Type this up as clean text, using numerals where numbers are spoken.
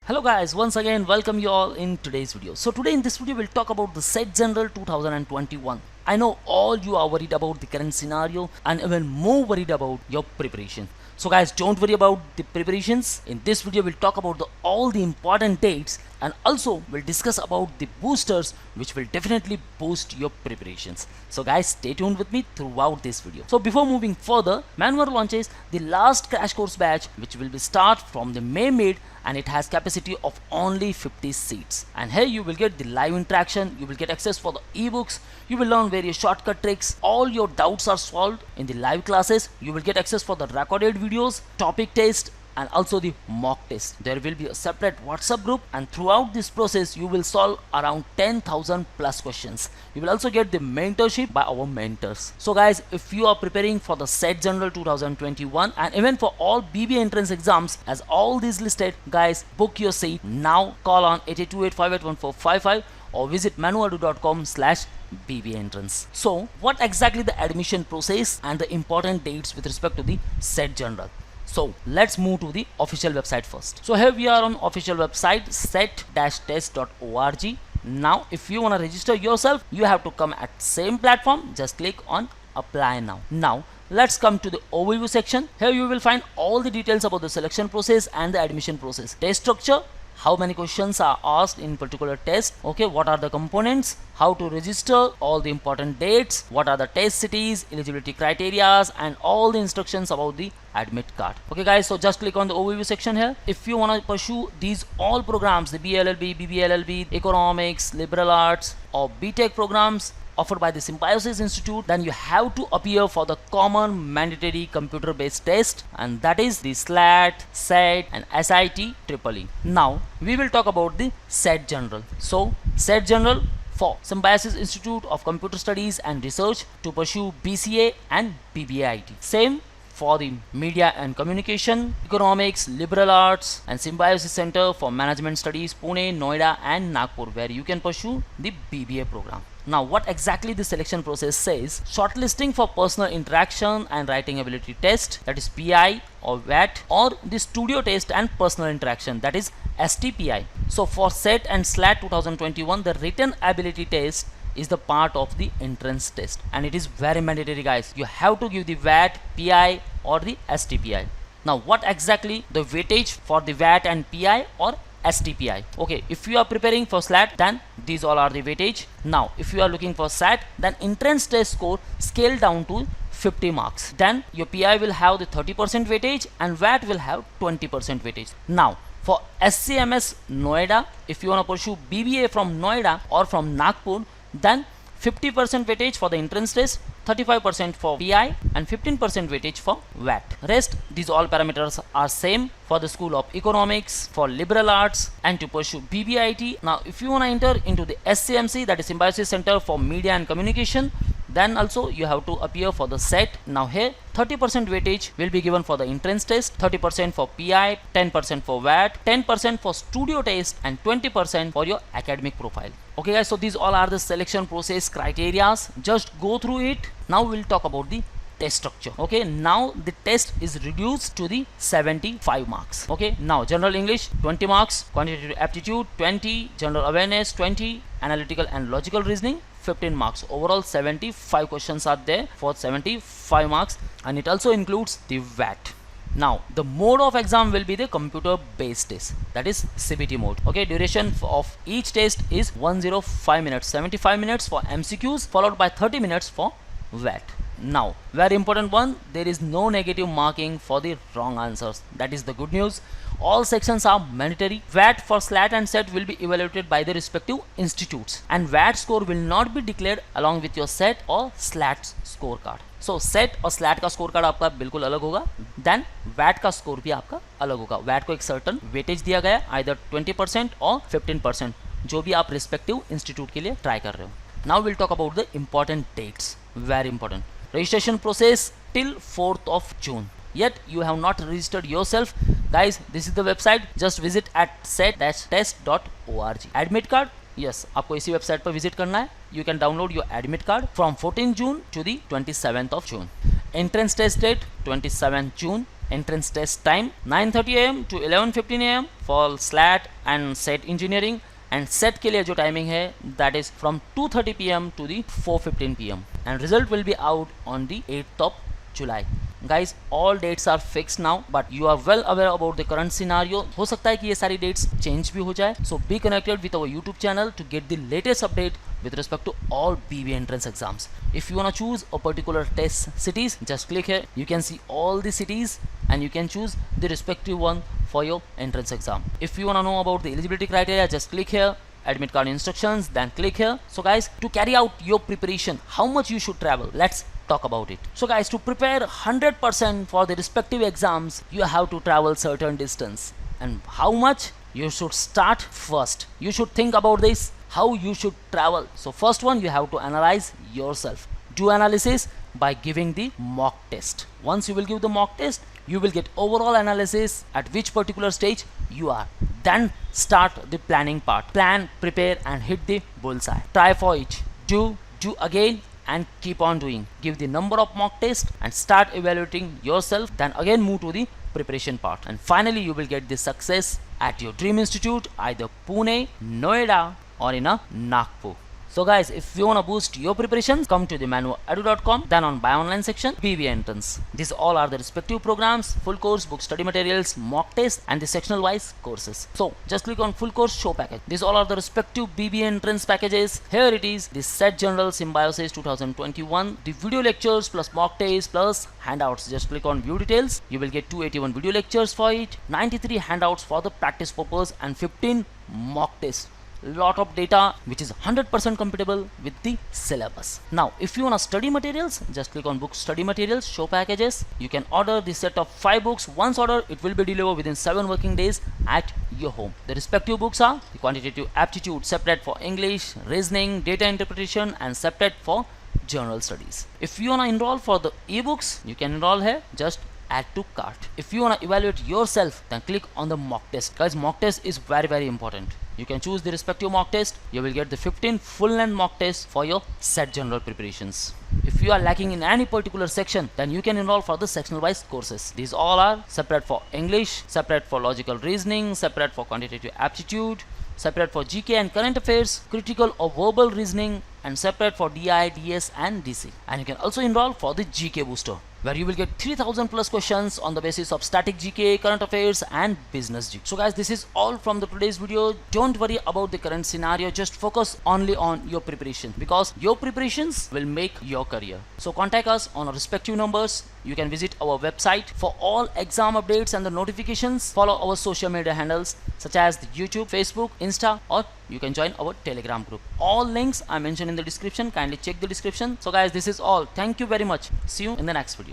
Hello guys, once again welcome you all in today's video. So today in this video we'll talk about the SET General 2021. I know all you are worried about the current scenario and even more worried about your preparation. So guys, don't worry about the preparations. In this video we'll talk about all the important dates and also we'll discuss about the boosters which will definitely boost your preparations. So guys, stay tuned with me throughout this video. So before moving further, Manwar launches the last crash course batch which will be start from the May mid, and it has capacity of only 50 seats. And here you will get the live interaction, you will get access for the ebooks, you will learn various shortcut tricks, all your doubts are solved in the live classes, you will get access for the recorded videos, topic test, and also the mock test. There will be a separate WhatsApp group, and throughout this process you will solve around 10,000 plus questions. You will also get the mentorship by our mentors. So guys, if you are preparing for the SET General 2021 and even for all BBA entrance exams as all these listed, guys, book your seat now. Call on 8828581455 or visit manuadu.com/BBA entrance. So what exactly the admission process and the important dates with respect to the SET General? So let's move to the official website first. So here we are on official website set-test.org. Now if you want to register yourself, you have to come at same platform. Just click on apply now. Now let's come to the overview section. Here you will find all the details about the selection process and the admission process. Test structure, how many questions are asked in particular test, okay, what are the components, how to register, all the important dates, what are the test cities, eligibility criterias, and all the instructions about the admit card. Okay guys, so just click on the overview section here. If you want to pursue these all programs, the BLLB, BBLLB, economics, liberal arts or BTech programs offered by the Symbiosis Institute, then you have to appear for the common mandatory computer based test, and that is the SLAT, SET and SIT EEE. Now we will talk about the SET General. So SET General for Symbiosis Institute of Computer Studies and Research to pursue BCA and BBAIT. Same for the Media and Communication, Economics, Liberal Arts and Symbiosis Center for Management Studies, Pune, Noida and Nagpur, where you can pursue the BBA program. Now what exactly the selection process says: shortlisting for personal interaction and writing ability test, that is PI or VAT, or the studio test and personal interaction, that is STPI. So for SET and SLAT 2021, the written ability test is the part of the entrance test and it is very mandatory guys. You have to give the VAT, PI or the STPI. Now what exactly the weightage for the VAT and PI or STPI? Okay, if you are preparing for SLAT, then these all are the weightage. Now if you are looking for SAT, then entrance test score scaled down to 50 marks. Then your PI will have the 30% weightage and VAT will have 20% weightage. Now for SCMS Noida, if you want to pursue BBA from Noida or from Nagpur, then 50% weightage for the entrance test, 35% for PI and 15% weightage for VAT. Rest, these all parameters are same for the School of Economics, for Liberal Arts and to pursue BBIT. Now if you want to enter into the SCMC, that is Symbiosis Center for Media and Communication, then also you have to appear for the SET. Now here 30% weightage will be given for the entrance test, 30% for PI, 10% for VAT, 10% for studio test and 20% for your academic profile. Okay guys, so these all are the selection process criterias. Just go through it. Now we'll talk about the test structure. Okay, now the test is reduced to the 75 marks. Okay, now general English 20 marks, quantitative aptitude 20, general awareness 20, analytical and logical reasoning 15 marks. Overall 75 questions are there for 75 marks, and it also includes the VAT. Now the mode of exam will be the computer based test, that is CBT mode. Okay, duration of each test is 105 minutes, 75 minutes for MCQs followed by 30 minutes for VAT. Now very important one, there is no negative marking for the wrong answers. That is the good news. All sections are mandatory. VAT for SLAT and SET will be evaluated by the respective institutes, and VAT score will not be declared along with your SET or SLAT scorecard. So SET और SLAT का score card आपका बिल्कुल अलग होगा, then VAT का score भी आपका अलग होगा. VAT को एक सर्टन वेटेज दिया गया, either 20% और 15%, जो भी आप रिस्पेक्टिव इंस्टीट्यूट के लिए ट्राई कर रहे हो. Now we'll talk about the important dates. Very important. Registration process till 4th of June. Yet you have not registered yourself, guys, this is the website. Just visit at set-test.org. Admit card, yes, आपको इसी website पर visit करना है. You can download your admit card from 14 June to the 27th of June. Entrance test date 27th June. entrance test time 9:30 am to 11:15 am for SLAT and SET engineering, and SET के लिए जो timing है that is from 2:30 pm to the 4:15 pm, and result will be out on the 8th of July. Guys, all dates are fixed now, but you are well aware about the current scenario. हो सकता है कि ये सारी dates change भी हो जाए, so be connected with our YouTube channel to get the latest update with respect to all BBA entrance exams. If you wanna choose a particular test cities, just click here. You can see all the cities and you can choose the respective one for your entrance exam. If you wanna know about the eligibility criteria, just click here. Admit card instructions, then click here. So guys, to carry out your preparation, how much you should travel, let's talk about it. So guys, to prepare 100% for the respective exams, you have to travel certain distance. And how much? You should start first. You should think about this, how you should travel. So first one, you have to analyze yourself. Do analysis by giving the mock test. Once you will give the mock test, you will get overall analysis at which particular stage you are. Then start the planning part. Plan, prepare and hit the bullseye. Try for each. Do again and keep on doing. Give the number of mock tests and start evaluating yourself. Then again move to the preparation part. And finally you will get the success at your dream institute, either Pune, Noida or in a Nagpur. So guys, if you want to boost your preparations, come to the manuedu.com, then on buy online section, BBA entrance. These all are the respective programs, full course, book study materials, mock test and the sectional wise courses. So just click on full course show package. These all are the respective BBA entrance packages. Here it is, the SET General Symbiosis 2021, the video lectures plus mock test plus handouts. Just click on view details. You will get 281 video lectures for it, 93 handouts for the practice purpose and 15 mock tests. Lot of data which is 100% compatible with the syllabus. Now if you want to study materials, just click on book study materials, show packages. You can order the set of 5 books. Once ordered, it will be delivered within 7 working days at your home. The respective books are the quantitative aptitude separate for English, reasoning, data interpretation and separate for general studies. If you want to enroll for the ebooks, you can enroll here. Just add to cart. If you want to evaluate yourself, then click on the mock test. Guys, mock test is very important. You can choose the respective mock test. You will get the 15 full length mock tests for your SET general preparations. If you are lacking in any particular section, then you can enroll for the sectional wise courses. These all are separate for English, separate for logical reasoning, separate for quantitative aptitude, separate for GK and current affairs, critical or verbal reasoning, and separate for DI, DS and DC. And you can also enroll for the GK booster, where you will get 3000 plus questions on the basis of static GK, current affairs and business GK. So guys, this is all from the today's video. Don't worry about the current scenario, just focus only on your preparation, because your preparations will make your career. So contact us on our respective numbers. You can visit our website for all exam updates and the notifications. Follow our social media handles such as the YouTube, Facebook, Insta, or you can join our Telegram group. All links are mentioned in the description. Kindly check the description. So guys, this is all. Thank you very much. See you in the next video.